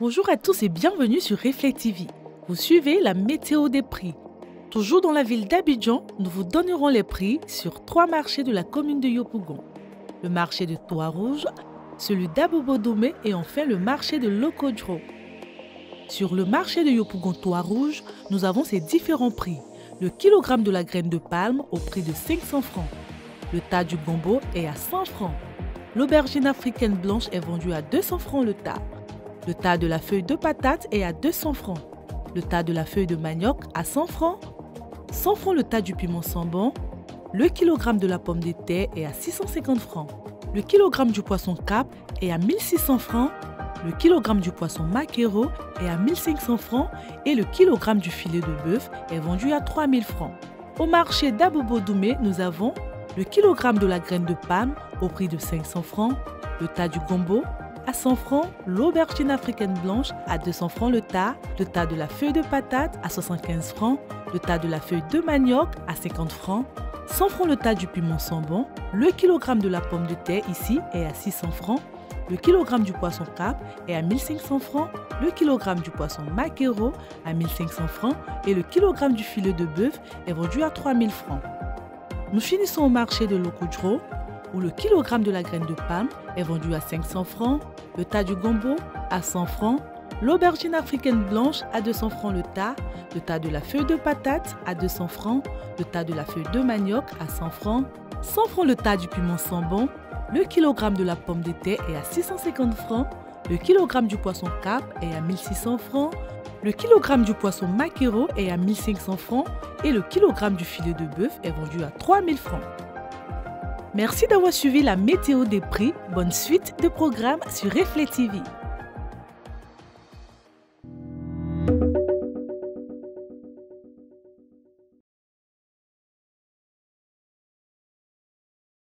Bonjour à tous et bienvenue sur Reflet TV. Vous suivez la météo des prix. Toujours dans la ville d'Abidjan, nous vous donnerons les prix sur 3 marchés de la commune de Yopougon. Le marché de Toit-Rouge, celui d'Abobo-Domé et enfin le marché de Lokodro. Sur le marché de Yopougon-Toit-Rouge, nous avons ces différents prix. Le kilogramme de la graine de palme au prix de 500 francs. Le tas du gombo est à 100 francs. L'aubergine africaine blanche est vendue à 200 francs le tas. Le tas de la feuille de patate est à 200 francs. Le tas de la feuille de manioc à 100 francs. 100 francs le tas du piment sambon. Le kilogramme de la pomme de terre est à 650 francs. Le kilogramme du poisson cap est à 1600 francs. Le kilogramme du poisson maquereau est à 1500 francs et le kilogramme du filet de bœuf est vendu à 3000 francs. Au marché d'Abobo-Domé, nous avons le kilogramme de la graine de palme au prix de 500 francs, le tas du gombo à 100 francs, l'aubergine africaine blanche à 200 francs le tas de la feuille de patate à 75 francs, le tas de la feuille de manioc à 50 francs, 100 francs le tas du piment sambon, le kilogramme de la pomme de terre ici est à 600 francs, le kilogramme du poisson cap est à 1500 francs, le kilogramme du poisson maquereau à 1500 francs et le kilogramme du filet de bœuf est vendu à 3000 francs. Nous finissons au marché de Lokodro où le kilogramme de la graine de palme est vendu à 500 francs, le tas du gombo à 100 francs, l'aubergine africaine blanche à 200 francs le tas de la feuille de patate à 200 francs, le tas de la feuille de manioc à 100 francs, 100 francs le tas du piment sambon, le kilogramme de la pomme de terre est à 650 francs, le kilogramme du poisson cap est à 1600 francs, le kilogramme du poisson maquereau est à 1500 francs et le kilogramme du filet de bœuf est vendu à 3000 francs. Merci d'avoir suivi la météo des prix. Bonne suite de programmes sur Reflet TV.